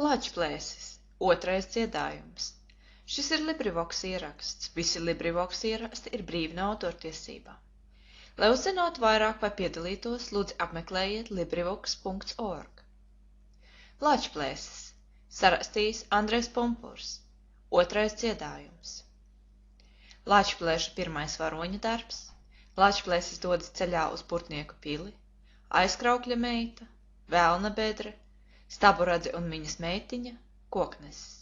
Lāčplēsis, otrais dziedājums. Šis ir LibriVox ieraksts. Visi LibriVox ieraksti ir brīvi no autortiesībām. Lai uzzinātu vairāk vai piedalītos, lūdzu apmeklējiet LibriVox.org. Lāčplēsis, sarakstījis Andrejs Pumpurs, otrais dziedājums. Lāčplēša pirmais varoņa darbs. Lāčplēsis dodas ceļā uz Purtnieku pili, Aizkraukļa meita, Velna bedre, Staburadze un viņas meitiņa, Koknesis.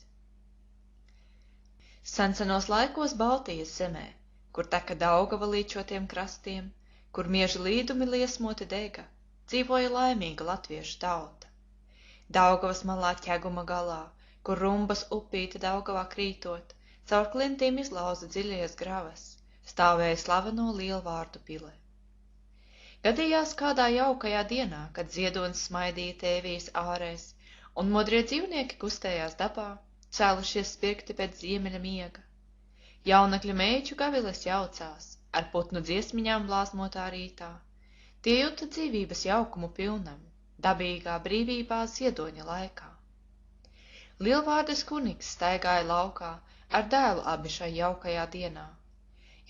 Sensenos laikos Baltijas zemē, kur teka Daugava līčotiem krastiem, kur mieži līdumi liesmoti dega, dzīvoja laimīga latviešu tauta. Daugavas malā ķeguma galā, kur rumbas upīte Daugavā krītot, caur klintīm izlauza dziļies gravas, stāvēja slaveno Lielvārdu pile. Gadījās kādā jaukajā dienā, kad ziedonis smaidīja tēvijas ārēs, un modrie dzīvnieki kustējās dabā, cēlušies spirkti pēc ziemeļa miega. Jaunekļa meiču gaviles jaucās, ar putnu dziesmiņām blāzmotā rītā. Tie juta dzīvības jaukumu pilnam, dabīgā brīvībā ziedoņa laikā. Lielvārdes kunigs staigāja laukā, ar dēlu abi šai jaukajā dienā.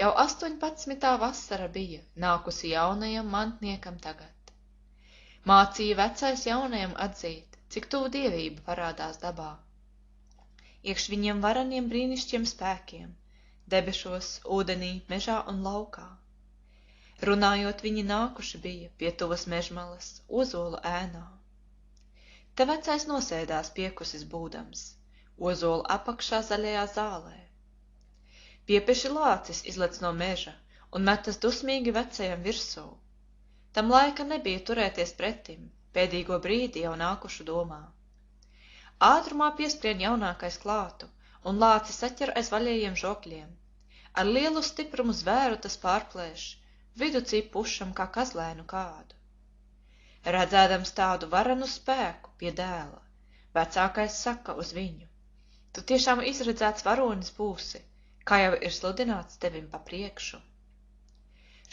Jau 18. vasara bija, nākusi jaunajam mantniekam tagad. Mācīja vecais jaunajam atzīt, cik tuvu dievība parādās dabā. Iekš viņiem varaniem brīnišķiem spēkiem, debešos, ūdenī, mežā un laukā. Runājot viņi nākuši bija pie tuvas mežmalas, ozolu ēnā. Te vecais nosēdās piekusis būdams, ozolu apakšā zaļajā zālē. Piepeši lācis izlec no meža un metas dusmīgi vecajam virsū. Tam laika nebija turēties pretim, pēdīgo brīdi jau nākušu domā. Ātrumā pieskrien jaunākais klātu, un lācis saķer aiz vaļējiem žokļiem. Ar lielu stiprumu zvēru tas pārplēš, viducī pušam kā kazlēnu kādu. Redzēdams tādu varenu spēku pie dēla, vecākais saka uz viņu: Tu tiešām izredzēts varonis būsi, kā jau ir sludināts tevim pa priekšu.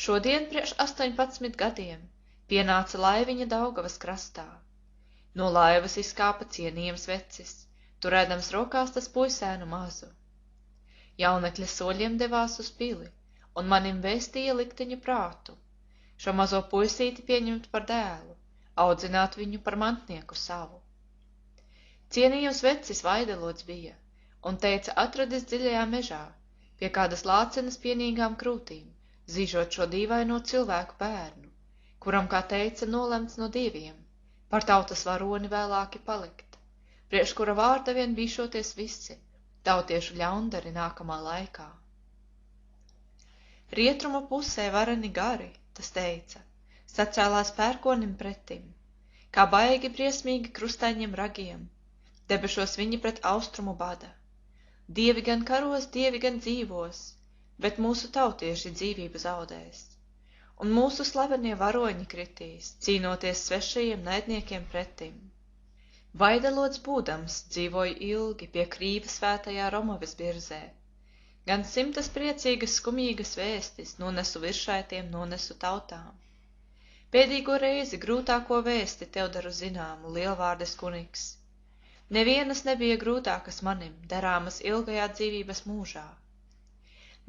Šodien priekš 18 gadiem pienāca laiviņa Daugavas krastā. No laivas izkāpa cienījams vecis, turēdams rokās tas puisēnu mazu. Jaunekļa soļiem devās uz pili, un manim vēstīja likteņu prātu, šo mazo puisīti pieņemt par dēlu, audzināt viņu par mantnieku savu. Cienījams vecis Vaidelots bija, un teica atradis dziļajā mežā, pie kādas lācenes pienīgām krūtīm, zīžot šo dīvaino cilvēku bērnu, kuram, kā teica, nolemts no dieviem, par tautas varoni vēlāki palikt, priekš kura vārda vien bīšoties visi, tautiešu ļaundari nākamā laikā. Rietruma pusē vareni gari, tas teica, sacēlās pērkonim pretim, kā baigi briesmīgi krustaņiem ragiem, debešos viņi pret austrumu bada. Dievi gan karos, dievi gan dzīvos, bet mūsu tautieši dzīvību zaudēs, un mūsu slavenie varoņi kritīs, cīnoties svešajiem naidniekiem pretim. Vaidelots būdams dzīvoja ilgi pie krīva svētajā Romaves birzē, gan simtas priecīgas skumīgas vēstis nonesu viršaitiem, nonesu tautām. Pēdīgo reizi grūtāko vēsti tev daru zināmu, Lielvārdes kunigs. Nevienas nebija grūtākas manim, darāmas ilgajā dzīvības mūžā.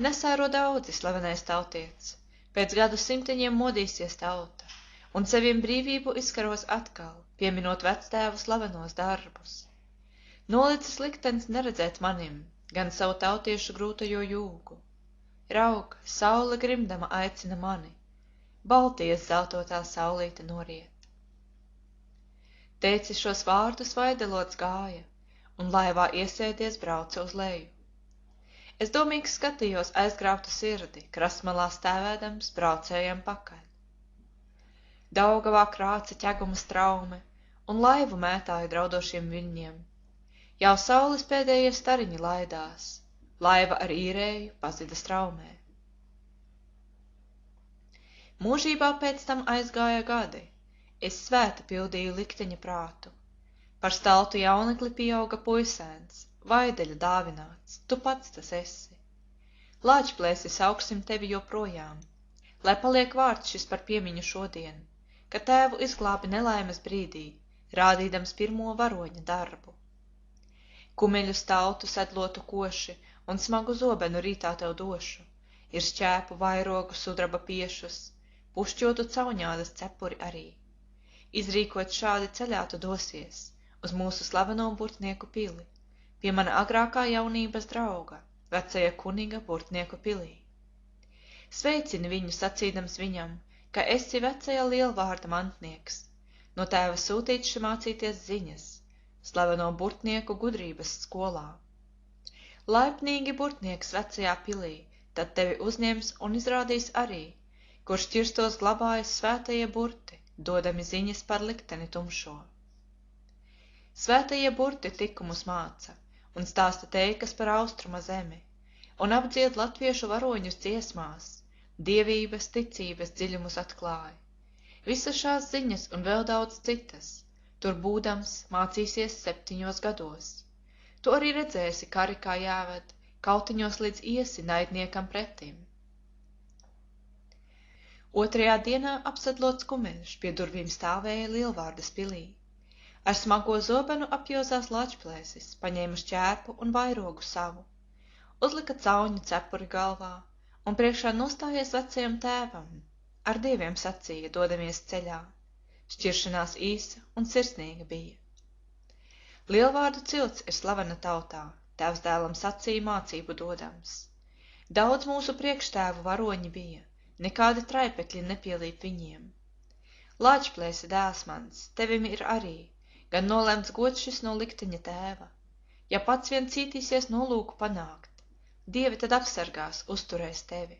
Nesāro daudzi slavenais tautiets, pēc gadu simteņiem modīsies tauta, un seviem brīvību izkaros atkal, pieminot vectēvu slavenos darbus. Nolicis liktenis neredzēt manim, gan savu tautiešu grūtajo jūgu. Raug, saule grimdama aicina mani, Baltijas zeltotā saulīte noriet. Teicis šos vārdus Vaidelots gāja, un laivā iesēdies brauca uz leju. Es domīgi skatījos aizgrautu sirdi, krastmalā stāvēdams braucējam pakaļ. Daugavā krāca ķeguma straume, un laivu mētāja draudošiem viļņiem. Jau saules pēdējie stariņi laidās, laiva ar īrēju pazida straumē. Mūžībā pēc tam aizgāja gadi. Es svēta pildīju likteņa prātu. Par staltu jaunekli pieauga puisēns, Vaideļa dāvināts, tu pats tas esi. Lāčplēsis augsim tevi joprojām, lai paliek vārds šis par piemiņu šodien, ka tēvu izglābi nelaimes brīdī, rādīdams pirmo varoņa darbu. Kumeļu stautu sedlotu koši un smagu zobenu rītā tev došu, ir šķēpu vairogu sudraba piešus, pušķotu cauņādas cepuri arī. Izrīkot šādi ceļā tu dosies uz mūsu slaveno burtnieku pili, pie mana agrākā jaunības drauga, vecajā kuniga burtnieku pilī. Sveicini viņu sacīdams viņam, ka esi vecajā lielvārda mantnieks, no tēva sūtīts mācīties ziņas, slaveno burtnieku gudrības skolā. Laipnīgi burtnieks vecajā pilī, tad tevi uzņems un izrādīs arī, kurš ķirstos glabājas svētajie burti, dodami ziņas par likteni tumšo. Svētajie burti likumus māca un stāsta teikas par austruma zemi, un apdzied latviešu varoņus dziesmās, dievības, ticības dziļumus atklāja. Visas šās ziņas un vēl daudz citas, tur būdams mācīsies 7 gados. Tu arī redzēsi kari kā jāved, kautiņos līdz iesi naidniekam pretim. 2. dienā apsedlots kumeļš pie durvīm stāvēja Lielvārdas pilī. Ar smago zobenu apjozās Lāčplēsis, paņēma šķērpu un vairogu savu, uzlika cauņu cepuri galvā un priekšā nostājies vecajam tēvam, ar dieviem sacīja, dodamies ceļā. Šķiršanās īsa un sirsnīga bija. Lielvārdu cilts ir slavena tautā, tēvs dēlam sacīja mācību dodams. Daudz mūsu priekštēvu varoņi bija, nekādi traipekļi nepielīp viņiem. Lāčplēsi, dēls mans, tevim ir arī, gan nolemts gods šis no likteņa tēva. Ja pats vien cītīsies nolūku panākt, dievi tad apsargās, uzturēs tevi.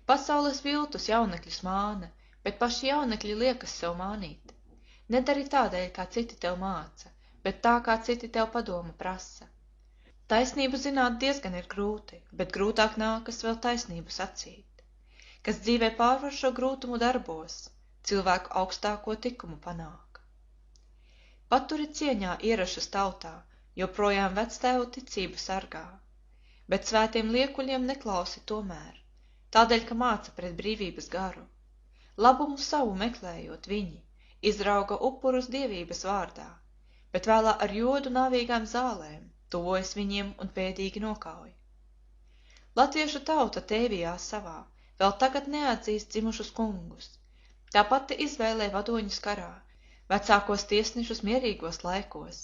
Pasaules viltus jaunekļus māna, bet paši jaunekļi liekas sev mānīt. Nedari tādēļ, kā citi tev māca, bet tā, kā citi tev padoma prasa. Taisnību zināt diezgan ir grūti, bet grūtāk nākas vēl taisnību sacīt. Kas dzīvē pārvar šo grūtumu darbos, cilvēku augstāko tikumu panāk. Paturi cieņā ierašus tautā, joprojām vectēvu ticību sargā, bet svētiem liekuļiem neklausi tomēr, tādēļ, ka māca pret brīvības garu. Labumu savu meklējot viņi, izrauga upurus dievības vārdā, bet vēlā ar jodu nāvīgām zālēm tuvojas viņiem un pēdīgi nokauj. Latviešu tauta tēvijā savā vēl tagad neatzīst dzimušus kungus, tā pati izvēlē vadoņus karā, vecākos tiesnešus mierīgos laikos.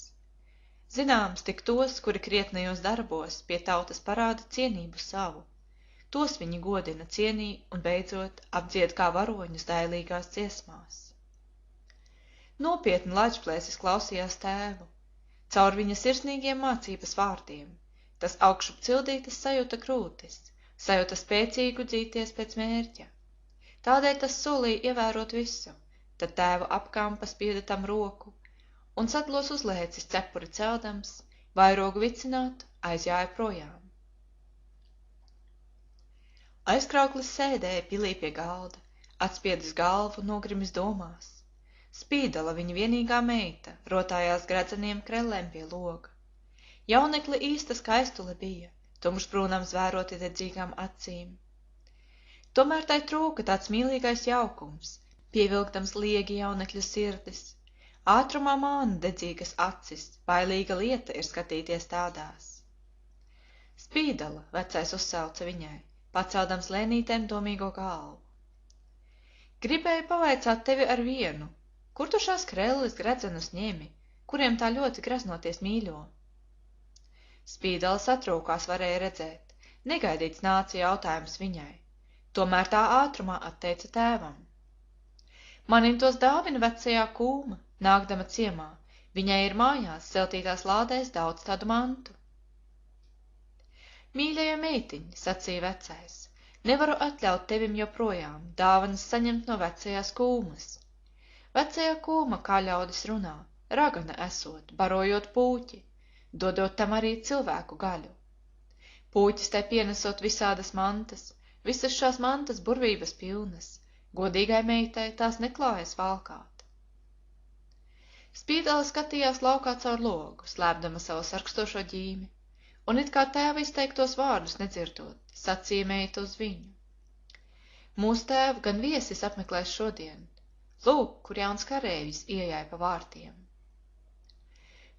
Zināms tik tos, kuri krietnajos darbos pie tautas parāda cienību savu, tos viņi godina cienī un beidzot apdzied kā varoņus dailīgās dziesmās. Nopietni Lāčplēsis klausījās tēvu, caur viņa sirsnīgiem mācības vārdiem, tas augšup cildītas sajuta krūtis, sajuta spēcīgu dzīties pēc mērķa. Tādēļ tas solīja ievērot visu, tad tēva apkampa spieda tam roku, un sadlos uzlēcis cepuri celdams, vairogu vicināt, aizjāja projām. Aizkrauklis sēdēja pilī pie galda, atspiedis galvu, nogrimis domās. Spīdala viņa vienīgā meita, rotājās gredzeniem krellēm pie loga. Jaunekli īsta skaistule bija, tumšbrūnām zvēroti dedzīgām acīm. Tomēr tai trūka tāds mīlīgais jaukums, pievilkdams liegi jaunekļa sirdis. Ātrumā māna dedzīgas acis, bailīga lieta ir skatīties tādās. Spīdala, vecais uzsauca viņai, paceldams lēnītēm domīgo galvu. Gribēju pavaicāt tevi ar vienu, kur tu šās krellis gredzenus ņemi, kuriem tā ļoti graznoties mīļo? Spīdala satrūkās varēja redzēt, negaidīts nāca jautājums viņai, tomēr tā ātrumā atteica tēvam. Manim tos dāvina vecajā kūma, nākdama ciemā, viņai ir mājās siltītās lādēs daudz tādu mantu. Mīļajā meitiņ, sacīja vecais, nevaru atļaut tevim joprojām dāvanas saņemt no vecajās kūmas. Vecajā kūma, kā ļaudis runā, ragana esot, barojot pūķi, dodot tam arī cilvēku gaļu. Pūķis tai pienesot visādas mantas, visas šās mantas burvības pilnas, godīgai meitai tās neklājas valkāt. Spīdala skatījās laukā caur logu, slēpdama savu sarkstošo ģīmi, un it kā tēva izteiktos vārdus nedzirdot, sacīja meita uz viņu. Mūsu tēvu gan viesis apmeklēs šodien, lūk, kur jauns karēvis iejāja pa vārtiem.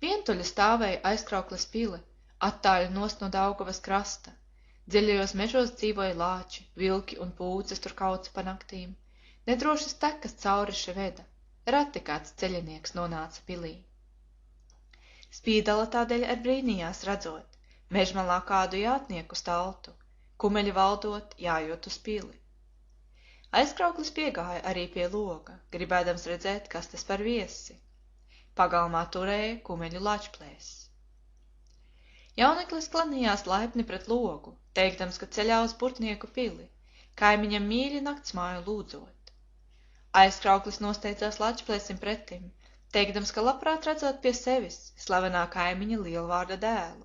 Vientuļa stāvēja Aizkraukles pile, attāļi nost no Daugavas krasta. Dziļajos mežos dzīvoja lāči, vilki un pūces tur kauca pa naktīm. Nedrošas tekas cauriši veda, reti kāds ceļinieks nonāca pilī. Spīdala tādēļ ar brīnījās redzot, mežmalā kādu jātnieku staltu, kumeļi valdot jājot uz pili. Aizkrauklis piegāja arī pie loga, gribēdams redzēt, kas tas par viesi. Pagalmā turēja kumeļu lačplēs. Jauneklis klanījās laipni pret logu, teikdams, ka ceļā uz Burtnieku pili, kaimiņam mīļi naktsmāju lūdzot. Aizkrauklis nosteidzās lačplēsim pretim, teikdams, ka labprāt redzot pie sevis slavenā kaimiņa lielvārda dēlu.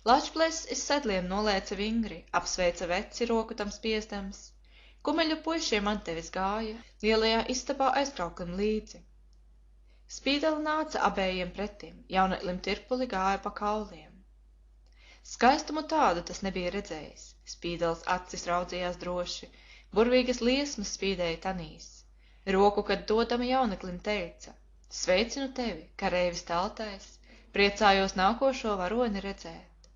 Lačplēs iz sedliem nolēca vingri, apsveica veci roku tam spiezdams. Kumeļu puišiem man tevis gāja, lielajā istabā Aizkrauklim līdzi. Spīdala nāca abējiem pretim, jauneklim tirpuli gāja pa kauliem. Skaistumu tādu tas nebija redzējis, Spīdals acis raudzījās droši, burvīgas liesmas spīdēja tanīs. Roku, kad dodama jauneklim teica: Sveicinu tevi, kareivis taltais, priecājos nākošo varoni redzēt.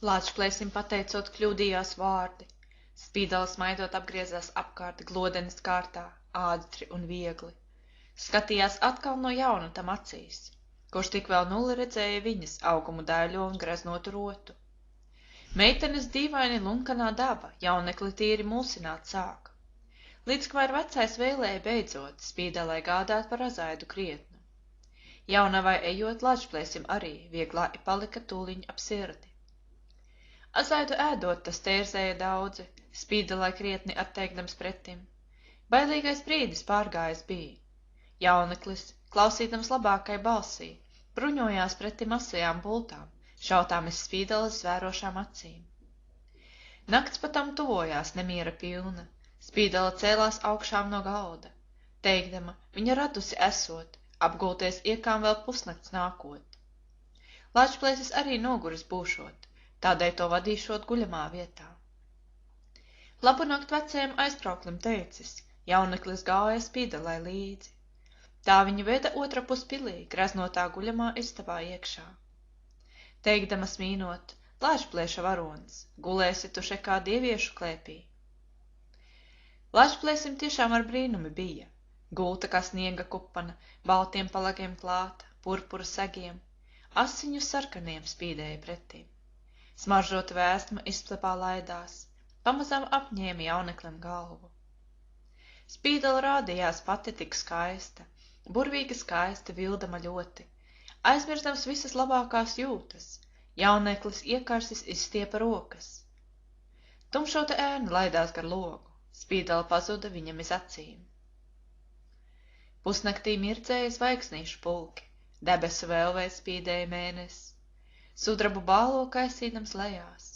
Lāčplēsim pateicot kļūdījās vārdi, Spīdals maidot apgriezās apkārt glodenes kārtā, ātri un viegli. Skatījās atkal no jauna tam acīs, kurš tik vēl nulli redzēja viņas augumu dēļo un greznotu rotu. Meitenes dīvaini lunkanā daba jaunekli tīri mulsināt sāk. Līdz kamēr vecais vēlēja beidzot Spīdalai gādāt par azaidu krietnu. Jaunavai ejot Lačplēsim arī vieglā palika tūliņ ap sirdi. Azaidu ēdot tas tērzēja daudzi, Spīdalai krietni atteikdams pretim. Bailīgais brīdis pārgājis bija. Jauneklis, klausīdams labākai balsī, bruņojās pretim asajām bultām, šautām iz Spīdalas zvērošām acīm. Nakts patam tuvojās nemiera pilna, Spīdala cēlās augšām no galda, teikdama, viņa radusi esot, apgulties iekām vēl pusnakts nākot. Lačplēsis arī noguris būšot, tādēļ to vadīšot guļamā vietā. Labu nakt vecajam Aizkrauklim teicis, jauneklis gāja Spīdalai līdzi. Tā viņa veda otra pus pilī, greznotā guļamā istabā iekšā. Teikdama smīnot, Lačplēša varonis, gulēsi tu šekā dieviešu klēpī. Lačplēsim tiešām ar brīnumi bija, gulta kā sniega kupana, baltiem palagiem klāta, purpura segiem, asiņu sarkaniem spīdēja pretīm. Smaržota vēstma izplepā laidās, pamazām apņēma jauneklim galvu. Spīdala rādījās pati tik skaista, burvīgi skaista, vildama ļoti, aizmirstams visas labākās jūtas, jauneklis iekarsis izstiepa rokas. Tumšota ēna laidās gar logu, Spīdala pazuda viņam iz acīm. Pusnaktī mirdzēja zvaigznīšu pulki, debesu vēlvei spīdēja mēnesis, sudrabu bālo kaisīdams lejās.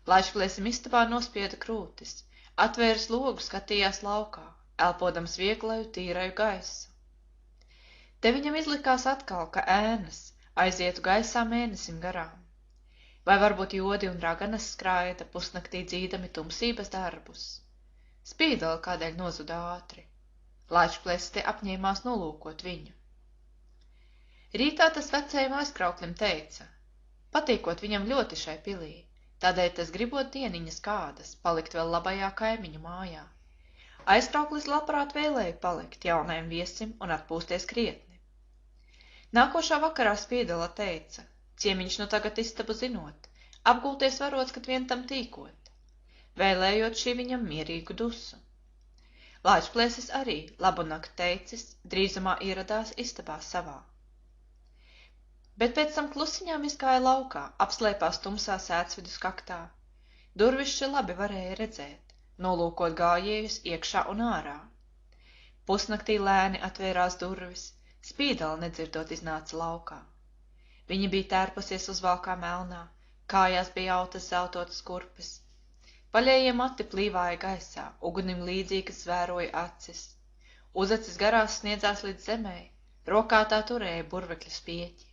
Lačplēsim istabā nospieda krūtis, atvērs logu, skatījās laukā, elpodams vieglaju, tīraju gaisu. Te viņam izlikās atkal, ka ēnas aizietu gaisā mēnesim garām. Vai varbūt jodi un raganas skraida pusnaktī dzīdami tumsības darbus. Spīdala kādēļ nozuda ātri. Lačplēsis te apņēmās nolūkot viņu. Rītā tas vecajam Aizkrauklim teica, patīkot viņam ļoti šai pilī, tādēļ tas gribot dieniņas kādas, palikt vēl labajā kaimiņu mājā. Aizkrauklis labprāt vēlēja palikt jaunajam viesim un atpūsties krietni. Nākošā vakarā Spīdala teica, ciemiņš nu tagad istabu zinot, apgulties varots, kad vien tam tīkot, vēlējot šī viņam mierīgu dusu. Lačplēsis arī labu nakt teicis, drīzumā ieradās istabā savā. Bet pēc tam klusiņām izgāja laukā, apslēpās tumsā sēcvidus kaktā. Durvišķi labi varēja redzēt, nolūkot gājējus iekšā un ārā. Pusnaktī lēni atvērās durvis, Spīdala nedzirdot iznāca laukā. Viņa bija tērpusies uzvalkā melnā, kājās bija autas zeltotas kurpes. Paļējie mati plīvāja gaisā, ugunim līdzīgas zvēroja acis. Uzacis garās sniedzās līdz zemē, rokā tā turēja burvekļu spieķi.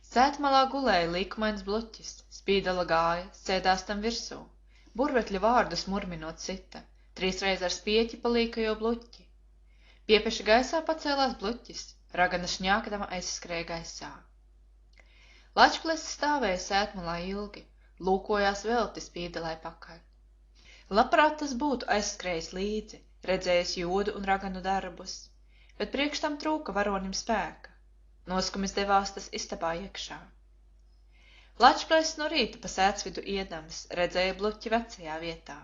Sētmalā gulēja līkumains bluķis, Spīdala gāja, sēdās tam virsū, burvekļu vārdus murminot sita, trīsreiz ar spieķi palīkajo bluķi. Piepeša gaisā pacēlās bluķis, Ragana šņākdama aizskrēja gaisā. Lačplēsis stāvēja sētmalā ilgi, lūkojās velti Spīdelai pakaļ. Labprāt tas būtu aizskrējis līdzi, redzējis Jodu un Raganu darbus, bet priekš tam trūka varonim spēka. Noskumis devās tas istabā iekšā. Lačplēsis no rīta pa sētsvidu iedams, redzēja bluķi vecajā vietā.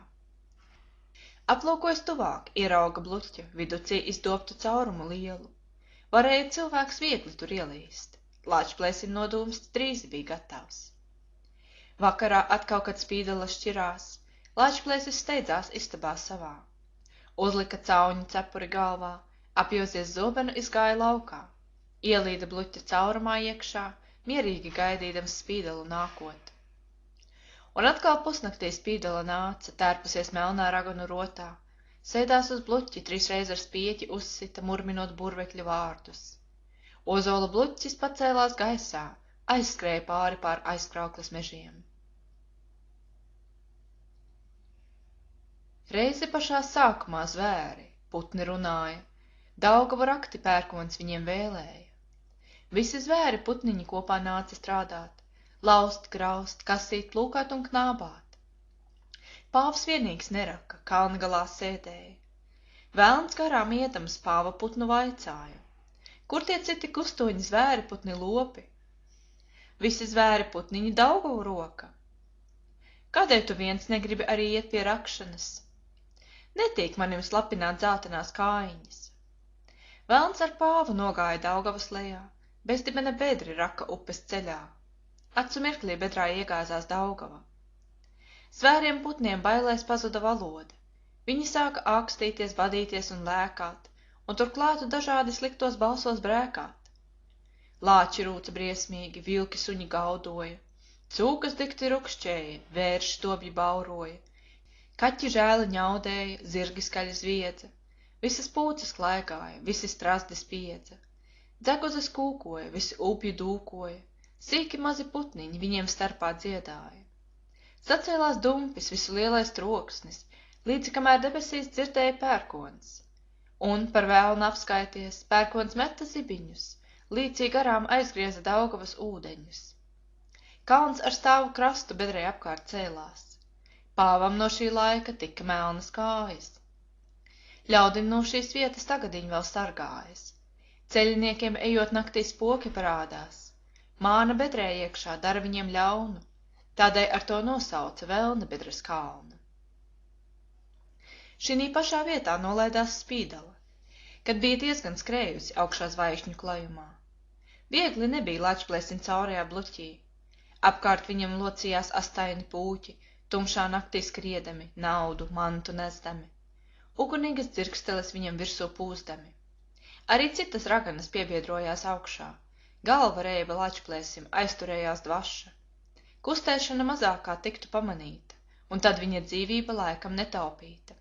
Aplūkojas tuvāk, ierauga bluķu, viducī izdobtu caurumu lielu. Varēja cilvēks viegli tur ielīst. Lačplēsim nodūms drīz bija gatavs. Vakarā atkal, kad Spīdela šķirās, Lačplēsis steidzās istabā savā. Uzlika cauņu cepuri galvā, apjozies zobenu izgāja laukā. Ielīda bluķa caurumā iekšā, mierīgi gaidīdams Spīdelu nākot. Un atkal pusnaktī Spīdela nāca, tērpusies melnā raganu rotā, sēdās uz bluķi, 3 reizes ar spieķi uzsita, murminot burvekļu vārdus. Ozola bluķis pacēlās gaisā, aizskrēja pār aizkrauklas mežiem. Reizi pašā sākumā zvēri, putni runāja, Daugavu rakti pērkons viņiem vēlēja. Visi zvēri putniņi kopā nāca strādāt, laust, graust, kasīt, plūkāt un knābāt. Pāvs vienīgs neraka, kalna galā sēdēja. Velns garām iedams pāva putnu vaicāja: kur tie citi kustoņi zvēri putni lopi? Visi zvēri putniņi Daugavu roka. Kādēļ tu viens negribi arī iet pie rakšanas? Netiek manim slapināt zeltainās kājiņas. Velns ar pāvu nogāja Daugavas lejā, bezdibena bedri raka upes ceļā. Acu mirklī bedrā iegāzās Daugava. Zvēriem putniem bailēs pazuda valoda. Viņi sāka ākstīties, vadīties un lēkāt, un turklātu dažādi sliktos balsos brēkāt. Lāči rūca briesmīgi, vilki suņi gaudoja, cūkas dikti rukšķēja, vērši stobji bauroja, kaķi žēli ņaudēja, zirgi skaļi zviedza, visas pūces klaigāja, visi strasdi spiedza, dzeguzes kūkoja, visi upju dūkoja, sīki mazi putniņi viņiem starpā dziedāja. Sacēlās dumpis, visu lielais troksnis, līdzi kamēr debesīs dzirdēja pērkons. Un, par vēlnu apskaities, pērkons meta zibiņus, līdzī garām aizgrieza Daugavas ūdeņus. Kalns ar stāvu krastu bedrē apkārt cēlās. Pāvam no šī laika tika melnas kājas. Ļaudim no šīs vietas tagadiņ vēl sargājas. Ceļiniekiem ejot naktī spoki parādās. Māna bedrē iekšā dara viņiem ļaunu, tādēļ ar to nosauca Velna bedres kalnu. Šinī pašā vietā nolaidās Spīdela, kad bija diezgan skrējusi augšā zvaigžņu klajumā. Viegli nebija Lačplēsim caurajā bluķī. Apkārt viņam locījās astaini pūķi, tumšā naktī skriedami, naudu, mantu nesdami. Ugunīgas dzirksteles viņam virsū pūzdami. Arī citas raganas piebiedrojās augšā. Galva reiba Lačplēsim, aizturējās dvaša. Kustēšana mazākā tiktu pamanīta, un tad viņa dzīvība laikam netaupīta.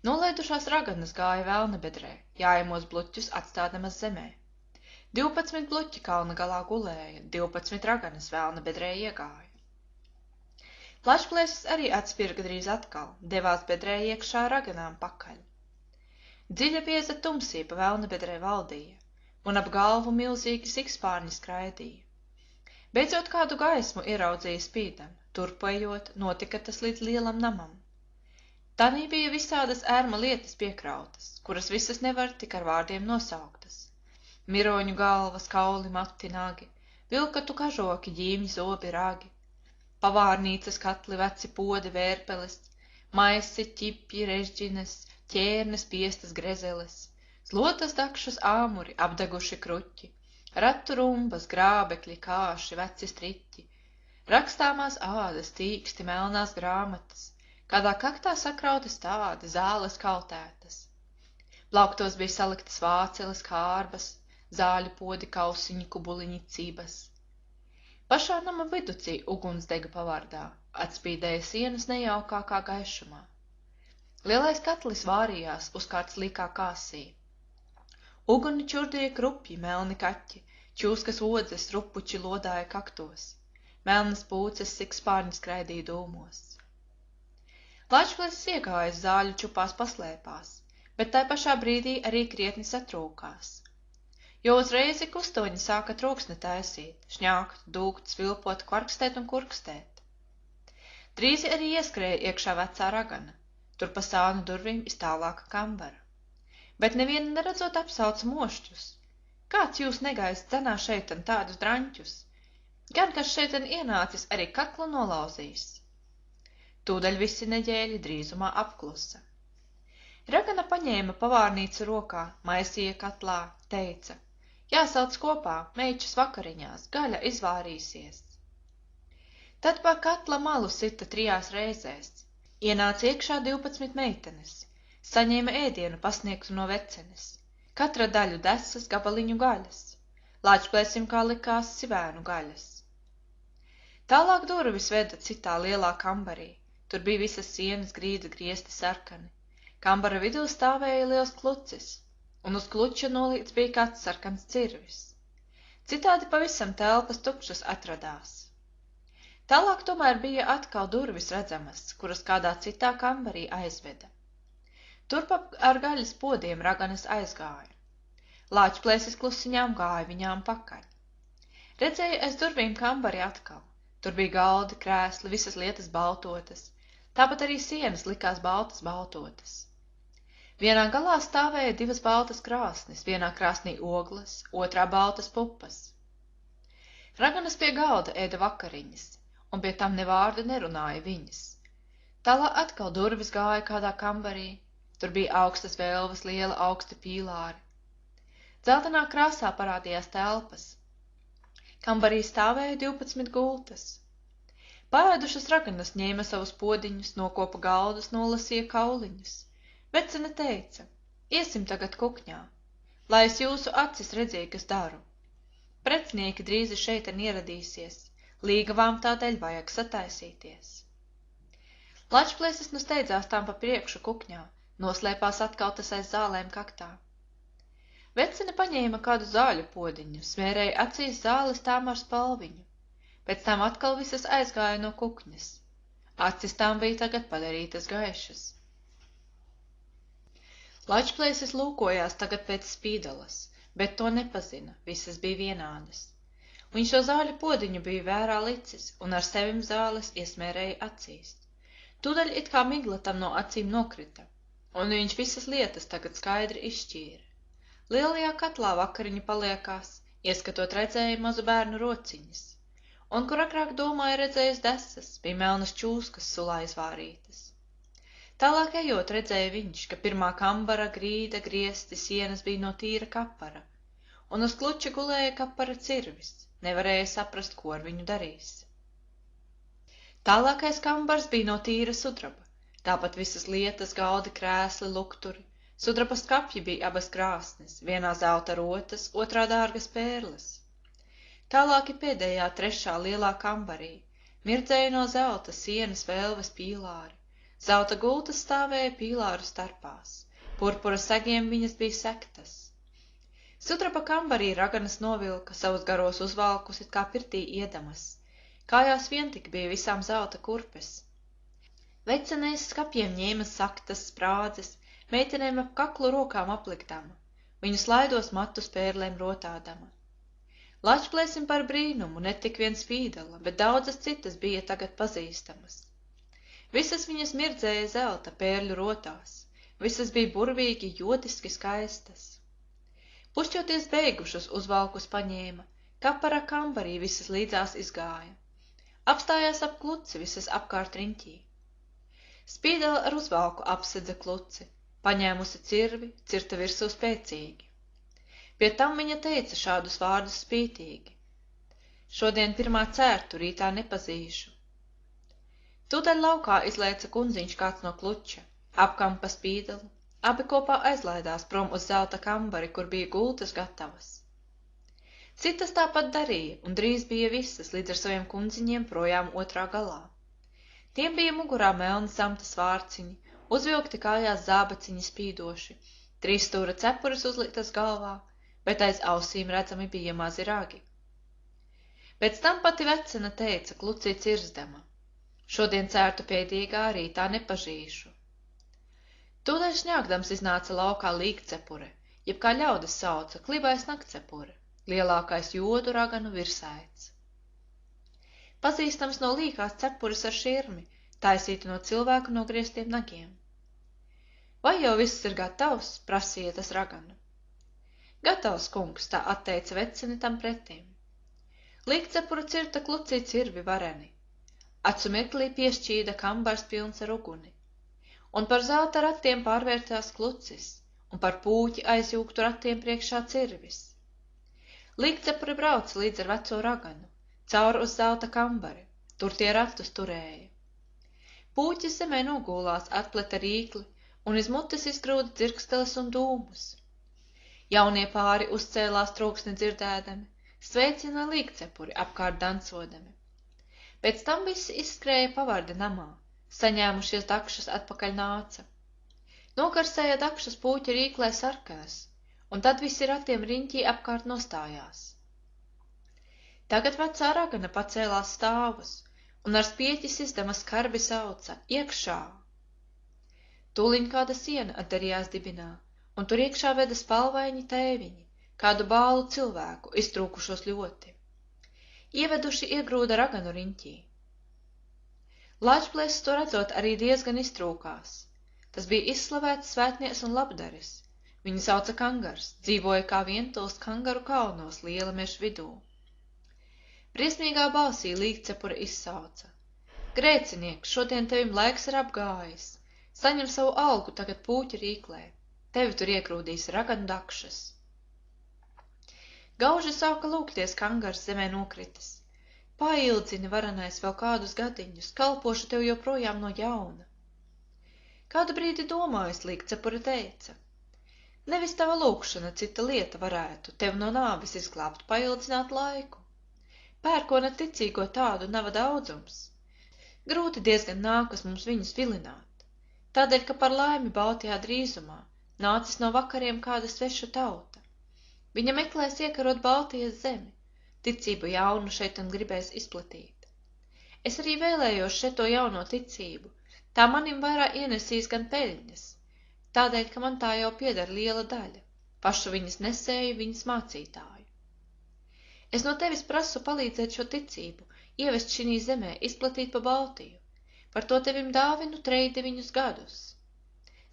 Nolaidušās raganas gāja Velna bedrē, jājamos bluķus atstādamas zemē. 12 bluķi kalna galā gulēja, 12 raganas Velna bedrē iegāja. Lačplēsis arī atspirga drīz atkal, devās bedrē iekšā raganām pakaļ. Dziļa bieza tumsība Velna bedrē valdīja, un ap galvu milzīgi sikspārņi skraidīja. Beidzot kādu gaismu ieraudzīja Spīdam, turpējot, notika tas līdz lielam namam. Tanī bija visādas ērma lietas piekrautas, kuras visas nevar tik ar vārdiem nosauktas. Miroņu galvas, kauli, mati, nagi, vilkatu kažoki, ģīmji, zobi, ragi, pavārnīcas katli, veci podi, vērpeles, maisi, ķipji, režģines, ķērnes, piestas, grezeles, slotas dakšas āmuri, apdeguši kruķi, ratu rumbas, grābekļi, kāši, veci striķi, rakstāmās ādas, tīksti, melnās grāmatas, kādā kaktā sakrautas tādi, zāles kaltētas. Plauktos bija saliktas vāceles, kārbas, zāļu podi, kausiņi, kubuliņi, cibas. Pašā nama viducī uguns dega pavārdā, atspīdēja sienas nejaukākā gaišumā. Lielais katlis vārījās uzkārt slikā kāsī. Uguni čurdīja krupji, melni kaķi, čūskas odzes, rupuči lodāja kaktos, melnas pūces sikspārņi skraidīja dūmos. Lačplēsis iegājas zāļu čupās paslēpās, bet tai pašā brīdī arī krietni satrūkās. jo uzreiz kustoņi sāka troksni taisīt, šņākt, dūgt, svilpot, kvarkstēt un kurkstēt. Drīz arī ieskrēja iekšā vecā ragana, tur pa sānu durvīm iz tālāka kambara. Bet nevienu neredzot apsauca mošķus. Kāds jūs negais dzenā šeitan tādus draņķus? Gan kas šeitan ienācis arī kaklu nolauzījis. Tūdaļ visi neģēļi drīzumā apklusa. Ragana paņēma pavārnīcu rokā, maisīja katlā, teica: jāsauc kopā, meičas vakariņās, gaļa izvārīsies. Tad pa katla malu sita 3 reizēs. Ienāca iekšā 12 meitenes, saņēma ēdienu pasniegtu no vecenes, katra daļu desas gabaliņu gaļas, lāčplēsim kā likās sivēnu gaļas. Tālāk durvis veda citā lielā kambarī, tur bija visas sienas grīda griezti sarkani. Kambara vidū stāvēja liels klucis, un uz kluča nolīts bija kāds sarkans cirvis. Citādi pavisam telpas tukšas atradās. Tālāk tomēr bija atkal durvis redzamas, kuras kādā citā kambarī aizveda. Turpap ar gaļas podiem raganas aizgāja. Lāčplēsis klusiņām gāja viņām pakaļ. Redzēja aiz durvīm kambari atkal. Tur bija galdi, krēsli, visas lietas baltotas. Tāpat arī sienas likās baltotas. Vienā galā stāvēja 2 baltas krāsnis, vienā krāsnī ogles, otrā baltas pupas. Raganas pie galda ēda vakariņas, un pie tam ne vārdu nerunāja viņas. Tālāk atkal durvis gāja kādā kambarī, tur bija augstas velvas, liela augsta pīlāri. Dzeltenā krāsā parādījās telpas. Kambarī stāvēja 12 gultas. Paēdušas raganas ņēma savus podiņus, nokopa galdus, nolasīja kauliņus. Vecene teica: iesim tagad kukņā, lai es jūsu acis redzēju, kas daru. Precnieki drīz šeitan ieradīsies, līgavām tādēļ vajag sataisīties. Lāčplēsis nu steidzās tām pa priekšu kukņā, noslēpās atkal tas aiz zālēm kaktā. Vecene paņēma kādu zāļu podiņu, smērēja acīs zāles tām ar spalviņu. Pēc tam atkal visas aizgāja no kukņas. Acis tām bija tagad padarītas gaišas. Lāčplēsis lūkojās tagad pēc spīdalas, bet to nepazina, visas bija vienādas. Viņš šo zāļu podiņu bija vērā licis un ar sevim zāles iesmērēja acīs. Tūdaļ it kā migla tam no acīm nokrita, un viņš visas lietas tagad skaidri izšķīra. Lielajā katlā vakariņu paliekās, ieskatot redzēja mazu bērnu rociņas, un kur agrāk domāja redzējis desas, bija melnas čūskas sulā izvārītas. Tālāk ejot redzēja viņš, ka pirmā kambara, grīda, griesti, sienas bija no tīra kapara, un uz kluča gulēja kapara cirvis, nevarēja saprast, ko ar viņu darīs. Tālākais kambars bija no tīra sudraba, tāpat visas lietas, galdi, krēsli, lukturi, sudraba skapji bija abas krāsnes, vienā zelta rotas, otrā dārgas pērles. Tālāki pēdējā 3. lielā kambarī, mirdzēja no zelta sienas velves pīlāri. Zelta gultas stāvēja pīlāru starpās, purpura segiem viņas bija sektas. Sudraba kambarī raganas novilka savus garos uzvalkus, it kā pirtī iedamas, kājās vien tik bija visām zelta kurpes. Vecenēs skapjiem ņēma saktas, sprādzes, meitenēm ap kaklu rokām apliktama, viņu slaidos matus pērlēm rotādama. Lāčplēsim par brīnumu ne tik vien spīdala, bet daudzas citas bija tagad pazīstamas. Visas viņas mirdzēja zelta pērļu rotās, visas bija burvīgi, jotiski skaistas. Pušķoties beigušus uzvalkus paņēma, kapara kambarī visas līdzās izgāja. Apstājās ap kluci visas apkārt riņķī. Spīdala ar uzvalku apsedza kluci, paņēmusi cirvi, cirta virsū spēcīgi. Pie tam viņa teica šādus vārdus spītīgi: šodien pirmā cērtu, rītā nepazīšu. Tūdaļ laukā izlēca kundziņš kāds no kluča, apkampa spīdalu, abi kopā aizlaidās prom uz zelta kambari, kur bija gultas gatavas. Citas tāpat darīja, un drīz bija visas līdz ar saviem kundziņiem projām otrā galā. Tiem bija mugurā melni samta svārciņi, uzvilkti kājās zābaciņi spīdoši, 3 stūra cepuras uzliktas galvā, bet aiz ausīm redzami bija mazi ragi. Pēc tam pati vecena teica, klucī cirzdama: šodien cērtu pēdīgā, rītā nepazīšu. Tūdaļ šņākdams iznāca laukā līgcepure, jeb kā ļaudis sauca, klibais naktcepure, lielākais jodu raganu virsaids. Pazīstams no līkās cepuris ar širmi, taisītu no cilvēku nogrieztiem nagiem. Vai jau viss ir gatavs, prasīja tas raganu. Gatavs, kungs, tā atteica vecene tam pretim. Līkcepura cirta klucī cirvi vareni. Acu mirklī piešķīda kambars pilns ar uguni. Un par zelta ratiem pārvērtās klucis, un par pūķi aizjūgtu ratiem priekšā cirvis. Līkcepuri brauca līdz ar veco raganu, cauri uz zelta kambari, tur tie ratus turēja. Pūķis zemē nogulās, atpleta rīkli, un iz mutes izgrūda dzirksteles un dūmus. Jaunie pāri uzcēlās troksni dzirdēdami, sveicināja līkcepuri apkārt dancodami. Pēc tam visi izskrēja pavardi namā, saņēmušies dakšas atpakaļ nāca. Nokarsēja dakšas pūķa rīklē sarkanas, un tad visi ratiem riņķī apkārt nostājās. Tagad vecā ragana pacēlās stāvus, un ar spieķis izdama skarbi sauca: iekšā! Tūliņ kāda siena atdarījās dibinā, un tur iekšā veda spalvaini tēviņi, kādu bālu cilvēku, iztrūkušos ļoti. Ieveduši iegrūda raganu riņķī. Lāčplēsis to redzot arī diezgan iztrūkās. Tas bija izslavēts svētnieks un labdaris. Viņu sauca Kangars, dzīvoja kā vientuls Kangaru kalnos liela meža vidū. Briesmīgā balsī līkcepura izsauca: Grēcinieks, šodien tevim laiks ir apgājis. Saņem savu algu tagad pūķa rīklē. Tevi tur iegrūdīs raganu dakšas. Gauži sāka lūgties Kangars zemē nokritis. Paildzini, varanais, vēl kādus gadiņus, kalpošu tev joprojām no jauna. Kādu brīdi domājis, līkcepura teica: Nevis tava lūgšana, cita lieta varētu tev no nāves izglābt, paildzināt laiku. Pērkona ticīgo tādu nav daudzums. Grūti diezgan nākas mums viņus vilināt. Tādēļ, ka par laimi Baltijā drīzumā nācis no vakariem kāda sveša tauta. Viņa meklēs iekarot Baltijas zemi, ticību jaunu šeit un gribēs izplatīt. Es arī vēlējos šeto jauno ticību, tā manim vairāk ienesīs gan peļņas, tādēļ, ka man tā jau pieder liela daļa, pašu viņas nesēju, viņas mācītāju. Es no tevis prasu palīdzēt šo ticību, ievest šinī zemē, izplatīt pa Baltiju. Par to tevim dāvinu 39 gadus.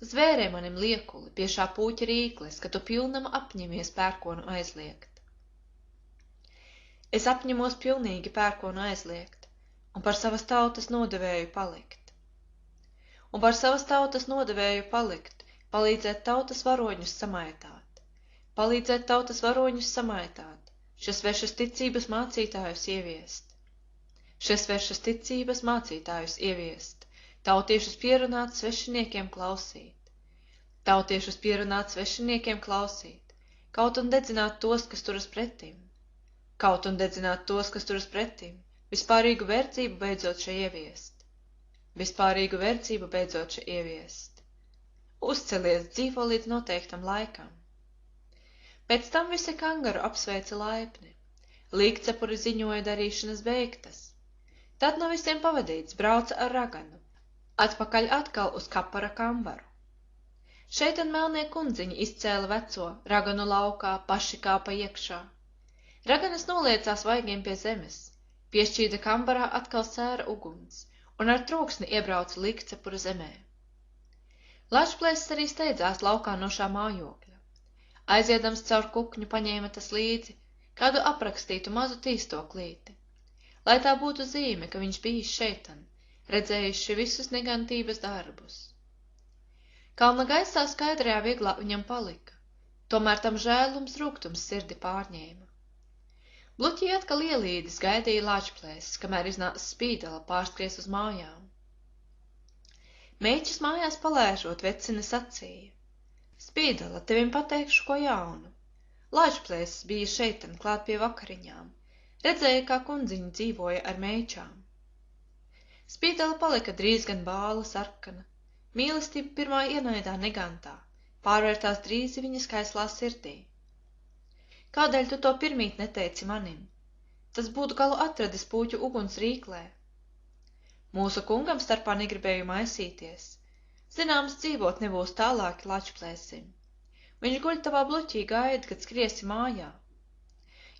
Zvērē manim liekuli pie šā pūķa rīkles, ka tu pilnam apņemies pērkonu aizliegt. Es apņemos pilnīgi pērkonu aizliegt, un par savas tautas nodevēju palikt. Un par savas tautas nodevēju palikt, palīdzēt tautas varoņus samaitāt. Palīdzēt tautas varoņus samaitāt, šas svešas ticības mācītājus ieviest. Šes svešas ticības mācītājus ieviest, tautiešus pierunāt svešiniekiem klausīt. Tautiešus pierunāt svešiniekiem klausīt, kaut un dedzināt tos, kas turas pretim. Kaut un dedzināt tos, kas turas pretim, vispārīgu verdzību beidzot še ieviest. Vispārīgu verdzību beidzot še ieviest. Uzcelies, dzīvo līdz noteiktam laikam. Pēc tam visi Kangaru apsveica laipni. Līkcepuri ziņoja darīšanas beigtas. Tad no visiem pavadīts brauca ar raganu, atpakaļ atkal uz kapara kambaru. Šeit un melnie kundziņi izcēla veco, raganu laukā, paši kāpa iekšā. Raganas noliecās vaigiem pie zemes, piešķīda kambarā atkal sēra uguns, un ar troksni iebrauca līkcepura zemē. Lāčplēsis arī steidzās laukā no šā mājokļa. Aiziedams caur kukņu paņēma tas līdzi, kādu aprakstītu mazu tīstoklīti. Lai tā būtu zīme, ka viņš bijis šeitan, redzējuši visus negantības darbus. Kalna gaisā skaidrajā vieglā viņam palika, tomēr tam žēlums rūgtums sirdi pārņēma. Bluķī atkal ielīdis gaidīja Lāčplēsis, kamēr iznāca Spīdala pārskries uz mājām. Meičus mājās palēžot, vecine sacīja: Spīdala, tevim pateikšu ko jaunu. Lāčplēsis bija šeitan klāt pie vakariņām. Redzēja, kā kundziņa dzīvoja ar meičām. Spīdala palika drīz gan bāla sarkana, mīlestība pirmā ienaidā negantā, pārvērtās drīz viņa skaislā sirdī. Kādēļ tu to pirmīt neteici manim? Tas būtu galu atradis pūķu uguns rīklē. Mūsu kungam starpā negribēju maisīties. Zināms, dzīvot nebūs tālāki Lāčplēsim. Viņš guļ tavā bluķī gaida, kad skriesi mājā.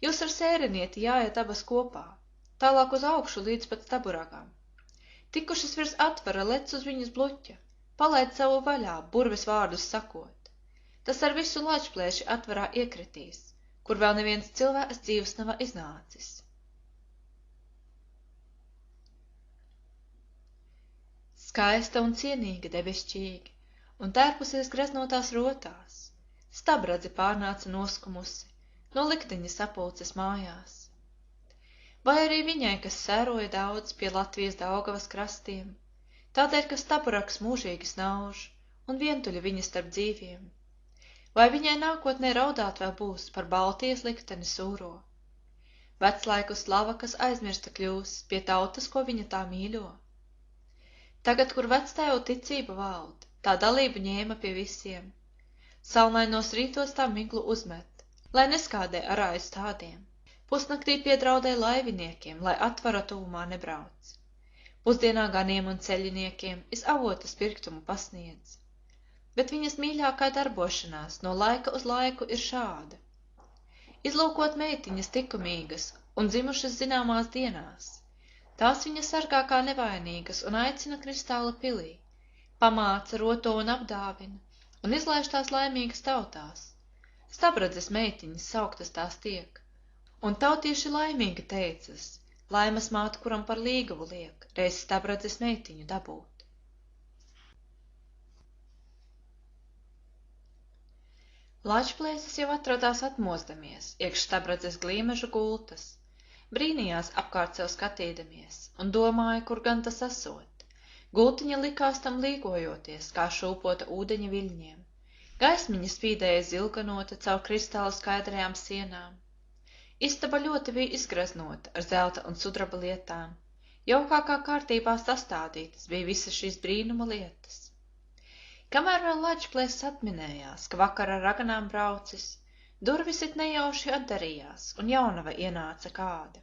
Jūs ar sērenieti jāiet abas kopā, tālāk uz augšu līdz pat staburagām. Tikušas virs atvara, lec uz viņas bluķa, palaid savu vaļā, burves vārdus sakot. Tas ar visu Lačplēši atvarā iekritīs, kur vēl neviens cilvēks dzīves nav iznācis. Skaista un cienīga debesšķīgi, un tērpusies greznotās rotās, stabradze pārnāca noskumusi, no likteņa sapulces mājās. Vai arī viņai, kas sēroja daudz pie Latvijas Daugavas krastiem, tādēļ, ka staburaks mūžīgi snauž un vientuļa viņa starp dzīviem, vai viņai nākotnē raudāt vēl būs par Baltijas likteni sūro, veclaiku slava, kas aizmirsta kļūs pie tautas, ko viņa tā mīļo. Tagad, kur vectēvu ticība valda, tā dalību ņēma pie visiem, salnainos rītos tā miglu uzmet, lai neskādē ar aiz tādiem. Pusnaktī piedraudē laiviniekiem, lai atvara tuvumā nebrauc. Pusdienā ganiem un ceļiniekiem avotas pirktumu pasniedz. Bet viņas mīļākā darbošanās no laika uz laiku ir šāda. Izlūkot meitiņas tikumīgas un dzimušas zināmās dienās. Tās viņa sargā kā nevainīgas un aicina kristāla pilī, pamāca, roto un apdāvina, un izlaiž tās laimīgas tautās. Stabradzes meitiņas sauktas tās tiek, un tautieši laimīgi teicas, laimas māte, kuram par līgavu liek, reiz stabradzes meitiņu dabūt. Lačplēsis jau atradās atmozdamies, iekš stabradzes glīmežu gultas, brīnījās apkārt sev skatīdamies un domāja, kur gan tas esot. Gultiņa likās tam līgojoties, kā šūpota ūdeņa viļņiem. Gaismiņa spīdēja zilganota caur kristāla skaidrajām sienām. Istaba ļoti bija izgreznota ar zelta un sudraba lietām. Jaukākā kārtībā sastādītas bija visas šīs brīnuma lietas. Kamēr vēl Lačplēsis atminējās, ka vakarā raganām braucis, durvis it nejauši atdarījās, un jaunava ienāca kāda.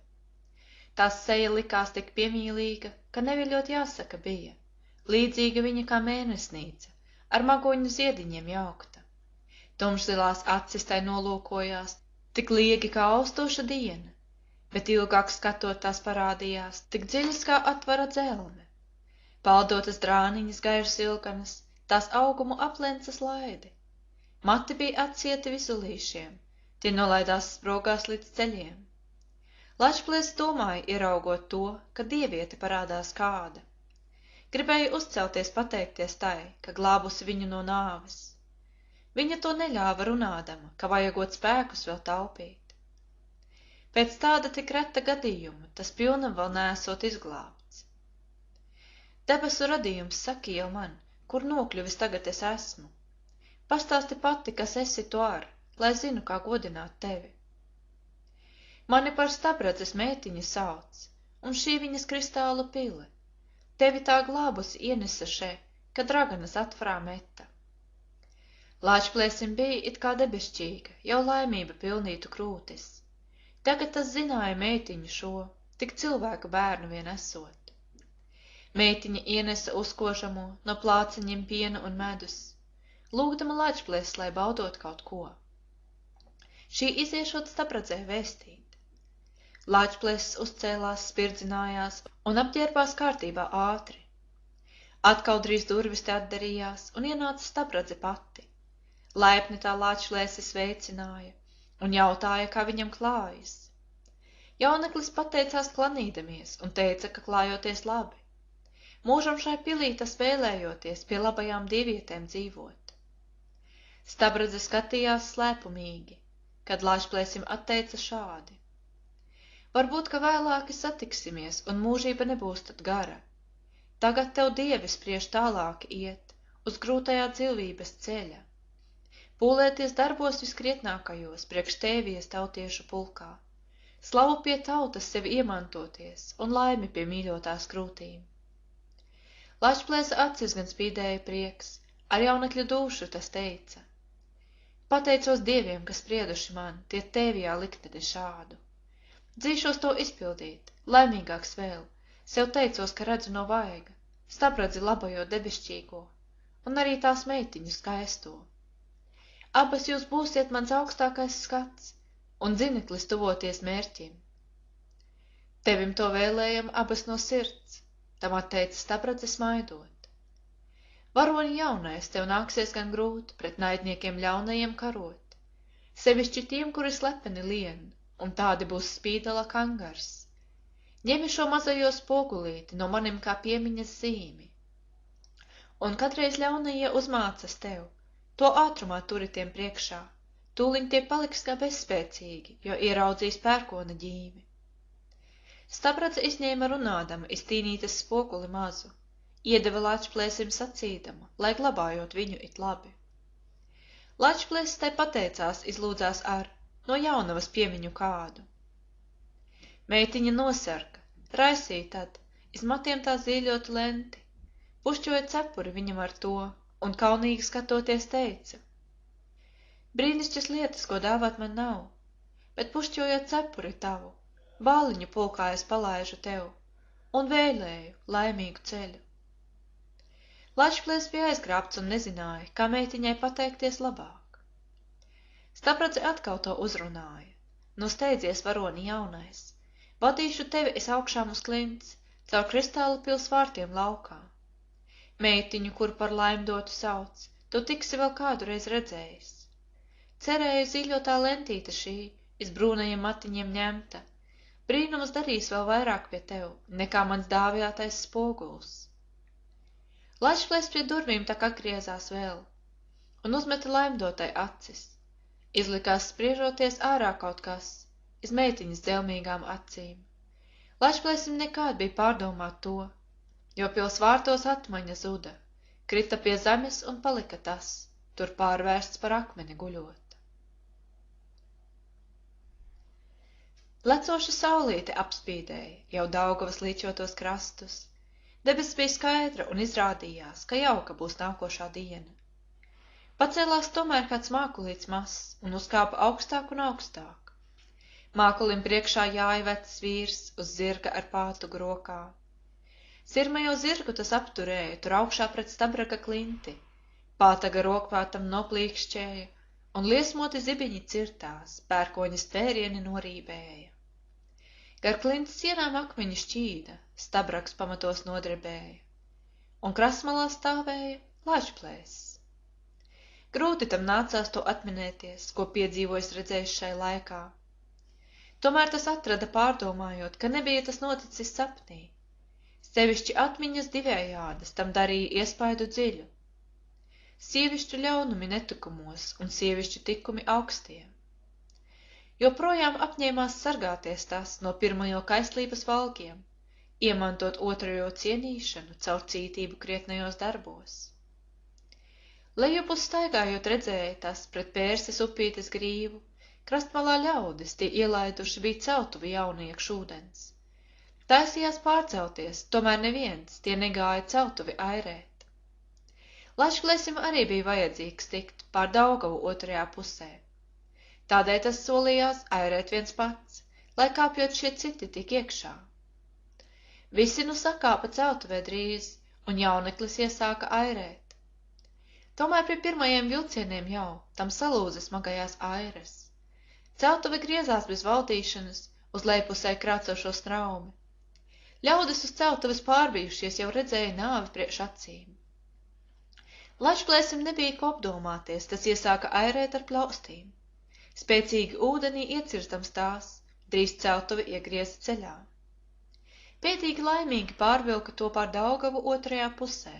Tās seja likās tik piemīlīga, ka neviļot jāsaka bija, līdzīga viņa kā mēnesnīca, ar magoņu ziediņiem jaukta. Tumšzilās acis tai nolūkojās, tik liegi kā austoša diena, bet ilgāk skatot tās parādījās, tik dziļas kā atvara dzelme. Paldotas drāniņas gaišas ilganas, tās augumu aplencas laidi. Mati bija atsieti visulīšiem, tie nolaidās sprogās līdz ceļiem. Lačplēsis domāja, ieraugot to, ka dieviete parādās kāda. Gribēja uzcelties pateikties tai, ka glābusi viņu no nāves. Viņa to neļāva runādama, ka vajagot spēkus vēl taupīt. Pēc tāda tik reta gadījuma tas pilnam vēl neesot izglābts. Debesu radījums saki jau man, kur nokļuvis tagad es esmu. Pastāsti pati, kas esi tu ar, lai zinu, kā godināt tevi. Mani par stabradzes meitiņu sauc, un šī viņas kristālu pile. Tevi tā glābusi ienesa še, kad raganas atvarā meta. Lačplēsim bija it kā debesšķīga, jau laimība pilnītu krūtis. Tagad tas zināja meitiņu šo, tik cilvēka bērnu vien esot. Meitiņa ienesa uzkošamo no plāceņiem pienu un medus, lūgdama Lačplēsis, lai baudot kaut ko. Šī iziešot stabradzē vēstīt. Lačplēsis uzcēlās, spirdzinājās un apģērbās kārtībā ātri. Atkal drīz durvis te atdarījās un ienāca stabradze pati. Laipni tā Lačplēsis veicināja un jautāja, kā viņam klājas. Jauneklis pateicās klanīdamies un teica, ka klājoties labi. Mūžam šai pilī tas vēlējoties pie labajām dievietēm dzīvot. Stabradze skatījās slēpumīgi, kad Lačplēsim atteica šādi. Varbūt, ka vēlāki satiksimies un mūžība nebūs tad gara. Tagad tev dievi spriež tālāk iet uz grūtajā dzīvības ceļa. Pūlēties darbos viskrietnākajos priekš tēvies tautiešu pulkā. Slavu pie tautas sevi iemantoties un laimi pie mīļotās krūtīm. Lačplēsa acis gan spīdēja prieks, ar jaunekļu dušu tas teica. Pateicos dieviem, kas sprieduši man, tie tēvijā likteni šādu. Dzīšos to izpildīt, laimīgāks vēl, sev teicos, ka redzu no vaiga, stabradzi labajo debesšķīgo, un arī tās meitiņu skaisto. Abas jūs būsiet mans augstākais skats un dzineklis tuvoties mērķim. Tevim to vēlējam abas no sirds, tam atteica Stabrate smaidot. Varoni jaunais, tev nāksies gan grūti pret naidniekiem ļaunajiem karot, sevišķi tiem, kuri slepeni lien, un tādi būs Spīdala Kangars. Ņemi šo mazajo spogulīti no manim kā piemiņas zīmi, un kadreiz ļaunajie uzmācas tev, to ātrumā turi tiem priekšā, tūliņ tie paliks kā bezspēcīgi, jo ieraudzīs pērkona ģīmi. Stabrate izņēma runādama iztīnītas spoguli mazu, iedeva Lāčplēsim sacīdama, lai glabājot viņu it labi. Lāčplēsis tai pateicās, izlūdzās ar no jaunavas piemiņu kādu. Meitiņa nosarka, raisīja tad, iz matiem tā zīļotu lenti, pušķoja cepuri viņam ar to, un kaunīgi skatoties teica: brīnišķas lietas, ko dāvāt man nav, bet pušķojot cepuri tavu, bāliņu pulkā es palaižu tev, un vēlēju laimīgu ceļu. Lāčplēsis bija aizgrābts un nezināja, kā meitiņai pateikties labāk. Stabrate atkal to uzrunāja: nu steidzies, varoni jaunais, vadīšu tevi es augšām uz klints, caur kristāla pils vārtiem laukā. Meitiņu, kur par laimdotu sauc, tu tiksi vēl kādreiz redzējis. Cerēju zīļotā lentīte šī, iz brūnajiem matiņiem ņemta, brīnums darīs vēl vairāk pie tev, nekā mans dāvinātais spoguls. Lāčplēsis pie durvīm tak atgriezās vēl, un uzmeta laimdotai acis. Izlikās spriežoties ārā kaut kas, iz meitiņas dzelmīgām acīm. Lāčplēsim nekād bija pārdomāt to, jo pils vārtos atmaņa zuda, krita pie zemes un palika tas, tur pārvērsts par akmeni guļot. Lecoša saulīte apspīdēja jau Daugavas līčotos krastus, debesis bija skaidra un izrādījās, ka jauka būs nākošā diena. Pacēlās tomēr kāds mākulīts mazs un uzkāpa augstāk un augstāk. Mākulim priekšā jāja vecs vīrs uz zirga ar pātugu rokā. Sirmajo zirgu tas apturēja tur augšā pret Stabraka klinti, pātaga rokpātam noplīkšķēja, un liesmoti zibiņi cirtās, pērkoņa spērieni norībēja. Gar klintas sienām akmeņu šķīda, Stabraks pamatos nodrebēja, un krastmalā stāvēja Lāčplēsis. Grūti tam nācās to atminēties, ko piedzīvojis redzējis šai laikā. Tomēr tas atrada pārdomājot, ka nebija tas noticis sapnī. Sevišķi atmiņas divējādas tam darīja iespaidu dziļu. Sievišķu ļaunumi netukumos un sievišķu tikumi augstiem. Joprojām apņēmās sargāties tas no pirmajo kaislības valgiem, iemantot otrajo cienīšanu caur cītību krietnajos darbos. Lejupus staigājot redzēja tas pret Pērses upītes grīvu, krastmalā ļaudis tie ielaiduši bija celtuvi jauniekš ūdens. Taisījās pārcelties, tomēr neviens tie negāja celtuvi airēt. Lāčplēsim arī bija vajadzīgs tikt pār Daugavu otrajā pusē. Tādēļ tas solījās airēt viens pats, lai kāpjot šie citi tik iekšā. Visi nu sakāpa celtuvē drīz, un jauneklis iesāka airēt. Tomēr pie pirmajiem vilcieniem jau tam salūza smagajās airas. Celtuve griezās bez valdīšanas uz lejpusē krācošo straumi. Ļaudis uz celtuves pārbijušies jau redzēja nāvi priekš acīm. Lāčplēsim nebija ko apdomāties, tas iesāka airēt ar plaustīm. Spēcīgi ūdenī iecirstams tās, drīz celtuve iegrieza ceļā. Pētīgi laimīgi pārvilka to pār Daugavu otrajā pusē.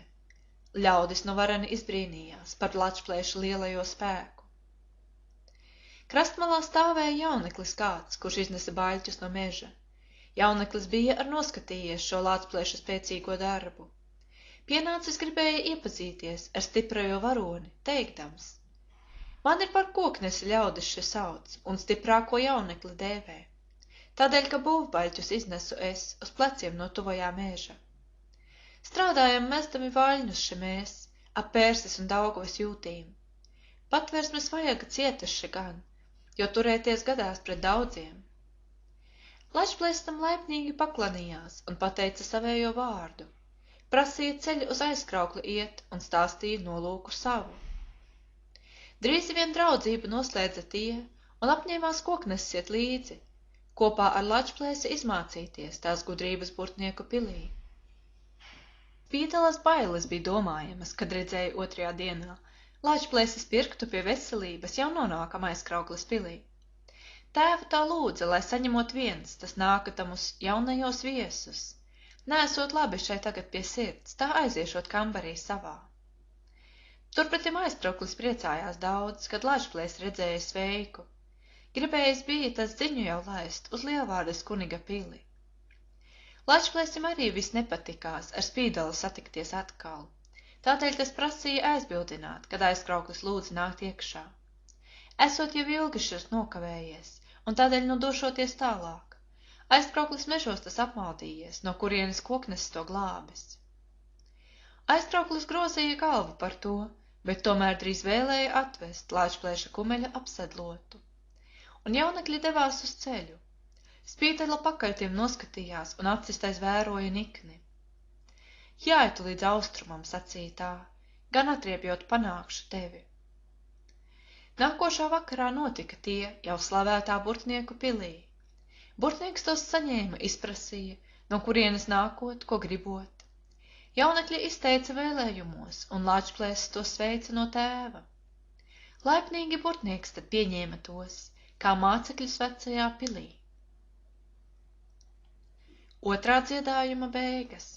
Ļaudis nu vareni izbrīnījās par Lāčplēša lielajo spēku. Krastmalā stāvēja jauneklis kāds, kurš iznesa baļķus no meža. Jauneklis bija ar noskatījies šo Lāčplēša spēcīgo darbu. Pienācis gribēja iepazīties ar stiprajo varoni, teikdams: man ir par koknesi ļaudis še sauc un stiprāko jaunekli dēvē, tādēļ, ka būvbaļķus iznesu es uz pleciem no tuvajā meža. Strādājam mestami vaļņus še mēs, ap Pērses un Daugavas jūtīm. Patversmes vajaga cietas še gan, jo turēties gadās pret daudziem. Lāčplēsis tam laipnīgi paklanījās un pateica savējo vārdu, prasīja ceļu uz aizkraukli iet un stāstīja nolūku savu. Drīz vien draudzību noslēdza tie un apņēmās kokneses iet līdzi, kopā ar Lačplēsi izmācīties tās gudrības Burtnieku pilī. Spīteles bailes bija domājamas, kad redzēja 2. dienā Lačplēsis pirktu pie veselības jau nonākam Aizkraukles pilī. Tēvu tā lūdza, lai saņemot viens, tas nākatam uz jaunajos viesus. Nesot labi šeit tagad pie sirds, tā aiziešot kambarī savā. Turpretim Aizkrauklis priecājās daudz, kad Lačplēs redzēja sveiku. Gribējis bija tas ziņu jau laist uz Lielvārdes kuniga pili. Lačplēsim arī viss nepatikās ar Spīdeli satikties atkal. Tādēļ tas prasīja aizbildināt, kad Aizkrauklis lūdza nākt iekšā. Esot jau ilgi šis nokavējies, un tādēļ nu došoties tālāk. Aizkrauklis mežos tas apmaldījies, no kurienes kokneses to glābis. Aizkrauklis grozīja galvu par to, bet tomēr drīz vēlēja atvest Lačplēša kumeļa apsedlotu. Un jaunekļi devās uz ceļu. Spītele pakaļ tiem noskatījās un acis vēroja nikni. Jāitu līdz austrumam, sacīja tā, gan atriebjot panākšu tevi. Nākošā vakarā notika tie jau slavētā Burtnieku pilī. Burtnieks tos saņēma, izprasīja, no kurienes nākot, ko gribot. Jaunekļi izteica vēlējumos, un Lačplēsis to sveica no tēva. Laipnīgi Burtnieks tad pieņēma tos, kā mācekļus vecajā pilī. 2. dziedājuma beigas.